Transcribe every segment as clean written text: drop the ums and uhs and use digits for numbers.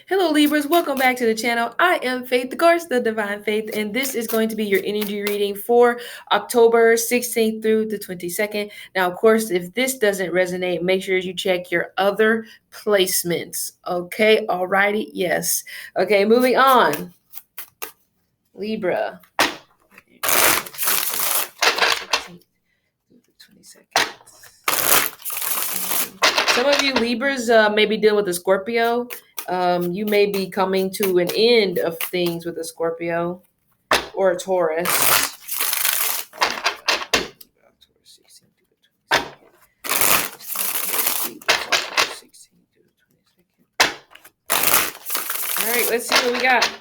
Hello Libras, welcome back to the channel. I am Faith, the goddess, the divine Faith, and this is going to be your energy reading for October 16th through the 22nd. Now, of course, if this doesn't resonate, make sure you check your other placements. Okay, alrighty, yes. Okay, moving on. Libra. Some of you Libras may be dealing with a Scorpio. You may be coming to an end of things with a Scorpio or a Taurus. All right, let's see what we got.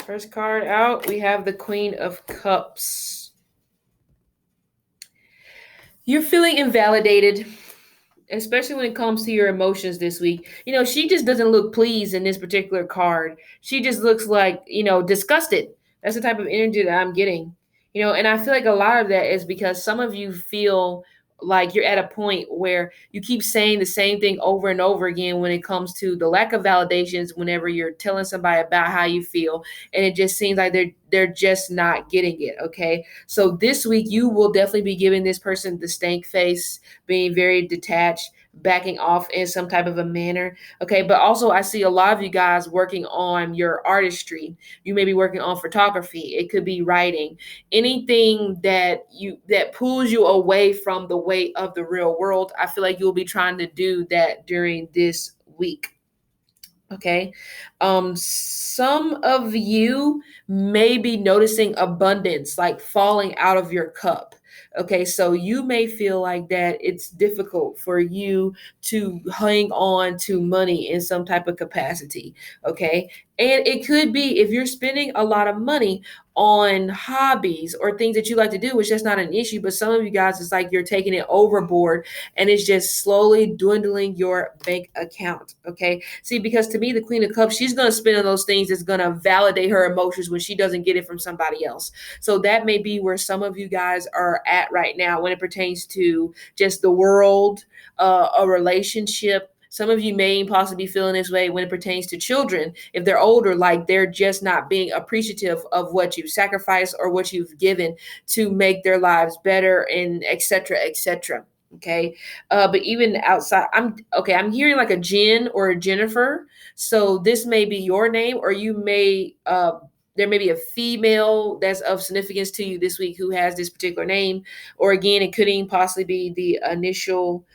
First card out, we have the Queen of Cups. You're feeling invalidated, especially when it comes to your emotions this week. You know, she just doesn't look pleased in this particular card. She just looks like, disgusted. That's the type of energy that I'm getting. And I feel like a lot of that is because some of you feel like you're at a point where you keep saying the same thing over and over again when it comes to the lack of validations whenever you're telling somebody about how you feel, and it just seems like they're just not getting it. Okay, so this week you will definitely be giving this person the stank face, being very detached, backing off in some type of a manner. Okay, but also I see a lot of you guys working on your artistry. You may be working on photography. It could be writing, anything that pulls you away from the weight of the real world. I feel like you'll be trying to do that during this week. Okay. Some of you may be noticing abundance like falling out of your cup. Okay, so you may feel like that it's difficult for you to hang on to money in some type of capacity. Okay, and it could be if you're spending a lot of money on hobbies or things that you like to do, which that's not an issue, but some of you guys, it's like you're taking it overboard and it's just slowly dwindling your bank account. Okay, see, because to me, the Queen of Cups, she's going to spend on those things that's going to validate her emotions when she doesn't get it from somebody else. So that may be where some of you guys are at right now when it pertains to just the world, a relationship. Some of you may possibly be feeling this way when it pertains to children. If they're older, like they're just not being appreciative of what you've sacrificed or what you've given to make their lives better, and etc., etc. Okay, but even outside, I'm hearing like a Jen or a Jennifer. So this may be your name, or you may there may be a female that's of significance to you this week who has this particular name, or again, it could even possibly be the initial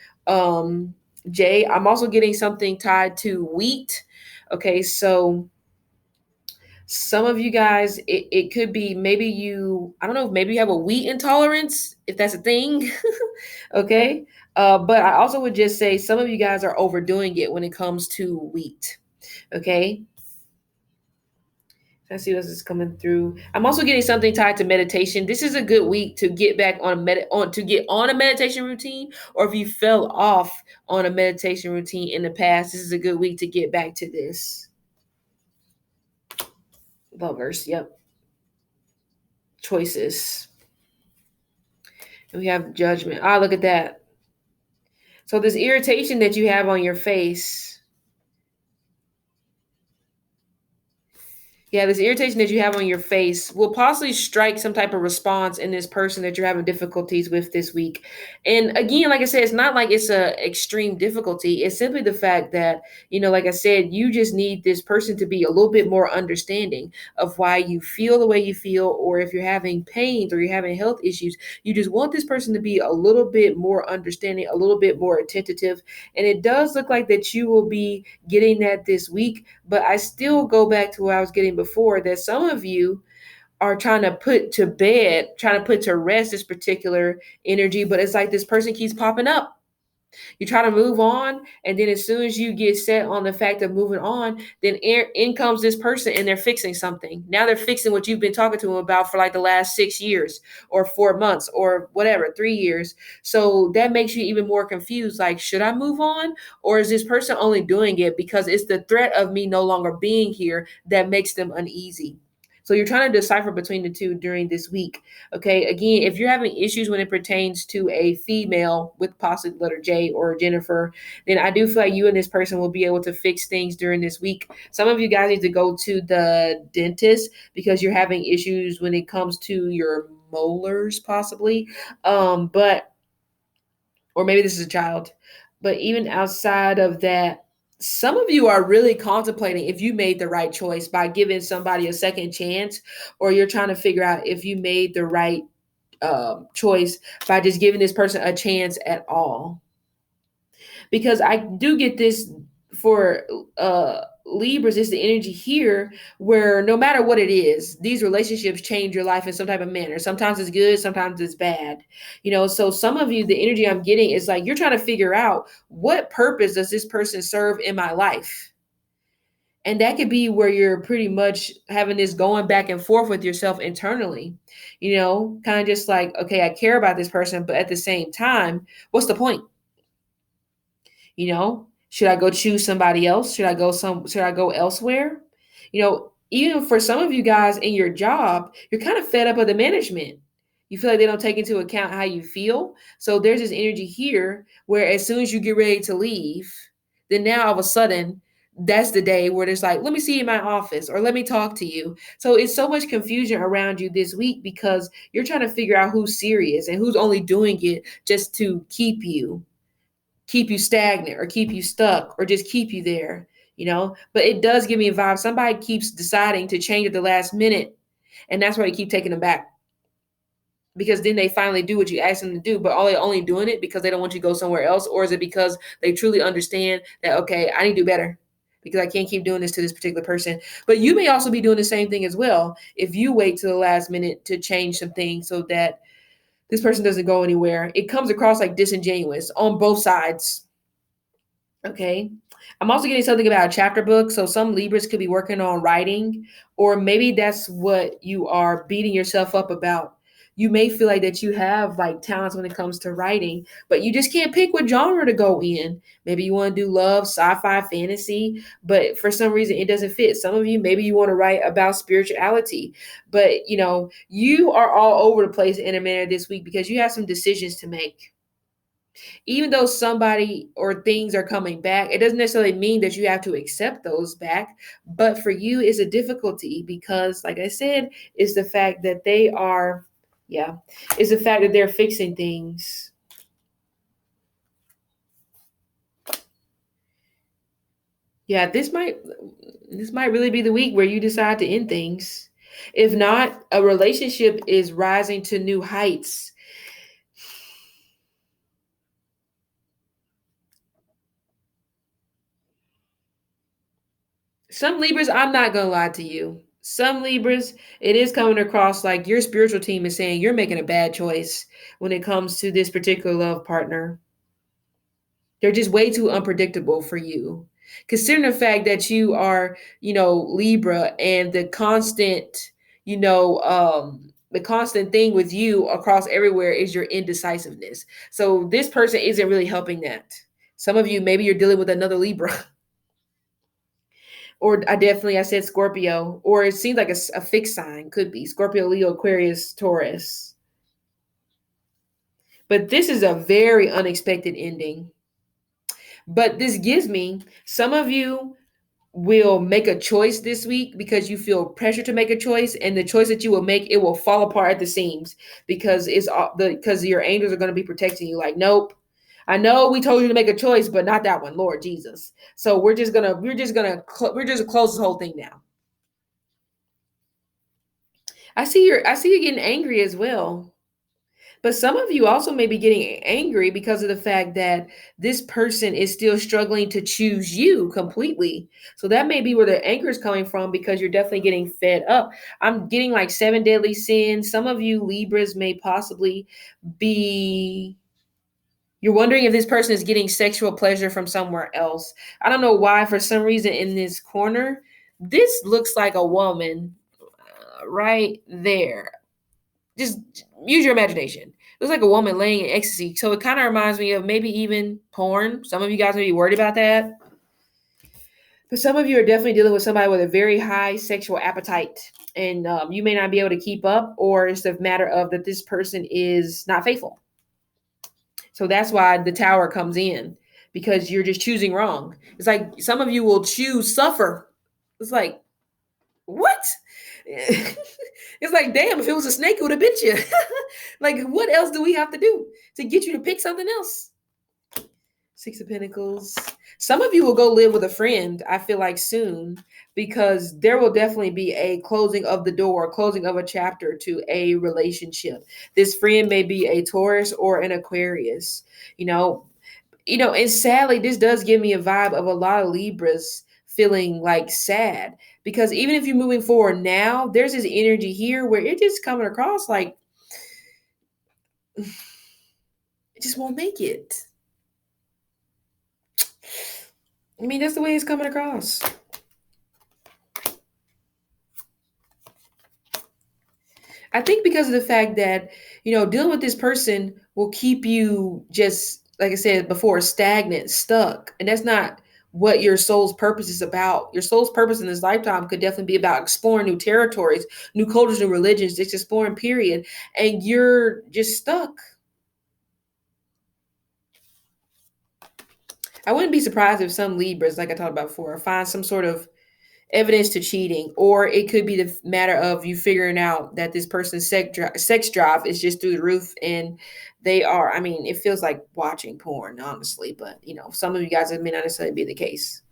J. I'm also getting something tied to wheat. Okay, so some of you guys, it could be maybe I don't know, maybe you have a wheat intolerance, if that's a thing. Okay. But I also would just say some of you guys are overdoing it when it comes to wheat. Okay. Let's see what's coming through. I'm also getting something tied to meditation. This is a good week to get back to get on a meditation routine, or if you fell off on a meditation routine in the past, this is a good week to get back to this. Lovers, yep. Choices. And we have judgment. Ah, look at that. So this irritation that you have on your face, this irritation that you have on your face will possibly strike some type of response in this person that you're having difficulties with this week. And again, like I said, it's not like it's a extreme difficulty. It's simply the fact that, like I said, you just need this person to be a little bit more understanding of why you feel the way you feel, or if you're having pains or you're having health issues, you just want this person to be a little bit more understanding, a little bit more attentive. And it does look like that you will be getting that this week, but I still go back to what I was getting before, that some of you are trying to put to rest this particular energy, but it's like this person keeps popping up. You try to move on, and then as soon as you get set on the fact of moving on, then in comes this person and they're fixing something. Now they're fixing what you've been talking to them about for like the last 6 years or 4 months or whatever, 3 years. So that makes you even more confused. Like, should I move on, or is this person only doing it because it's the threat of me no longer being here that makes them uneasy? So you're trying to decipher between the two during this week. Okay. Again, if you're having issues when it pertains to a female with possibly letter J or Jennifer, then I do feel like you and this person will be able to fix things during this week. Some of you guys need to go to the dentist because you're having issues when it comes to your molars, possibly. But or maybe this is a child. But even outside of that, some of you are really contemplating if you made the right choice by giving somebody a second chance, or you're trying to figure out if you made the right choice by just giving this person a chance at all. Because I do get this for Libras, is the energy here where no matter what it is, these relationships change your life in some type of manner. Sometimes it's good, sometimes it's bad. So some of you, the energy I'm getting is like you're trying to figure out what purpose does this person serve in my life? And that could be where you're pretty much having this going back and forth with yourself internally, kind of just like, okay, I care about this person, but at the same time, what's the point? Should I go choose somebody else? Should I go elsewhere? Even for some of you guys in your job, you're kind of fed up of the management. You feel like they don't take into account how you feel. So there's this energy here where as soon as you get ready to leave, then now all of a sudden that's the day where there's like, let me see you in my office or let me talk to you. So it's so much confusion around you this week because you're trying to figure out who's serious and who's only doing it just to keep you stagnant or keep you stuck or just keep you there. But it does give me a vibe. Somebody keeps deciding to change at the last minute, and that's why you keep taking them back, because then they finally do what you ask them to do. But are they only doing it because they don't want you to go somewhere else, or is it because they truly understand that, okay, I need to do better because I can't keep doing this to this particular person? But you may also be doing the same thing as well if you wait to the last minute to change some things so that this person doesn't go anywhere. It comes across like disingenuous on both sides. Okay. I'm also getting something about a chapter book. So some Libras could be working on writing, or maybe that's what you are beating yourself up about. You may feel like that you have like talents when it comes to writing, but you just can't pick what genre to go in. Maybe you want to do love, sci-fi, fantasy, but for some reason it doesn't fit. Some of you, maybe you want to write about spirituality, but you are all over the place in a manner this week because you have some decisions to make. Even though somebody or things are coming back, it doesn't necessarily mean that you have to accept those back. But for you, it's a difficulty because, like I said, it's the fact that it's the fact that they're fixing things. Yeah, this might really be the week where you decide to end things. If not, a relationship is rising to new heights. Some Libras, I'm not going to lie to you. Some Libras, it is coming across like your spiritual team is saying you're making a bad choice when it comes to this particular love partner. They're just way too unpredictable for you. Considering the fact that you are, Libra, and the constant thing with you across everywhere is your indecisiveness. So this person isn't really helping that. Some of you, maybe you're dealing with another Libra. Or I said Scorpio, or it seems like a fixed sign could be Scorpio, Leo, Aquarius, Taurus. But this is a very unexpected ending. But this gives me some of you will make a choice this week because you feel pressure to make a choice, and the choice that you will make, it will fall apart at the seams because because your angels are going to be protecting you. Like, nope, I know we told you to make a choice, but not that one, Lord Jesus. So we're just close this whole thing down. I see you getting angry as well. But some of you also may be getting angry because of the fact that this person is still struggling to choose you completely. So that may be where the anger is coming from because you're definitely getting fed up. I'm getting like 7 deadly sins. Some of you Libras may possibly be. You're wondering if this person is getting sexual pleasure from somewhere else. I don't know why, for some reason in this corner, this looks like a woman right there. Just use your imagination. It looks like a woman laying in ecstasy. So it kind of reminds me of maybe even porn. Some of you guys may be worried about that. For some of you are definitely dealing with somebody with a very high sexual appetite, and you may not be able to keep up, or it's a matter of that this person is not faithful. So that's why the tower comes in, because you're just choosing wrong. It's like some of you will choose suffer. It's like, what? It's like, damn, if it was a snake, it would have bit you. Like, what else do we have to do to get you to pick something else? Six of Pentacles. Some of you will go live with a friend, I feel like, soon, because there will definitely be a closing of the door, closing of a chapter to a relationship. This friend may be a Taurus or an Aquarius, you know, and sadly, this does give me a vibe of a lot of Libras feeling like sad, because even if you're moving forward now, there's this energy here where it just coming across like it just won't make it. I mean, that's the way it's coming across. I think because of the fact that, dealing with this person will keep you just, like I said before, stagnant, stuck. And that's not what your soul's purpose is about. Your soul's purpose in this lifetime could definitely be about exploring new territories, new cultures, new religions, just exploring, period. And you're just stuck. I wouldn't be surprised if some Libras, like I talked about before, find some sort of evidence to cheating, or it could be the matter of you figuring out that this person's sex drive is just through the roof, and they are, I mean, it feels like watching porn, honestly, but some of you guys, it may not necessarily be the case.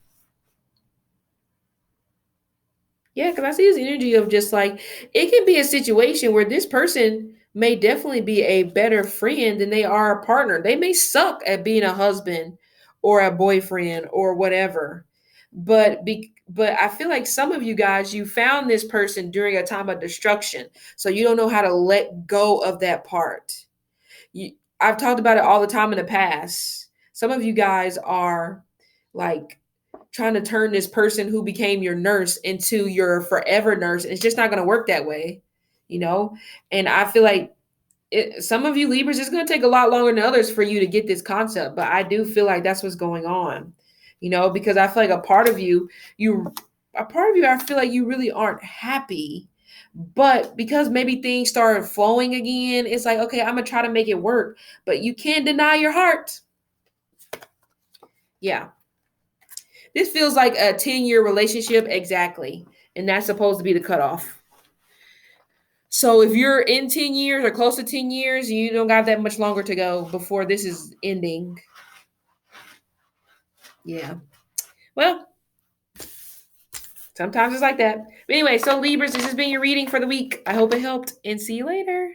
Yeah, because I see this energy of just like, it can be a situation where this person may definitely be a better friend than they are a partner. They may suck at being a husband or a boyfriend or whatever. But I feel like some of you guys, you found this person during a time of destruction. So you don't know how to let go of that part. I've talked about it all the time in the past. Some of you guys are like trying to turn this person who became your nurse into your forever nurse. It's just not going to work that way, you know? And I feel like some of you Libras, it's going to take a lot longer than others for you to get this concept. But I do feel like that's what's going on, because I feel like a part of you, I feel like you really aren't happy. But because maybe things started flowing again, it's like, okay, I'm going to try to make it work. But you can't deny your heart. Yeah. This feels like a 10-year relationship, exactly. And that's supposed to be the cutoff. So if you're in 10 years or close to 10 years, you don't got that much longer to go before this is ending. Yeah. Well, sometimes it's like that. But anyway, so Libras, this has been your reading for the week. I hope it helped, and see you later.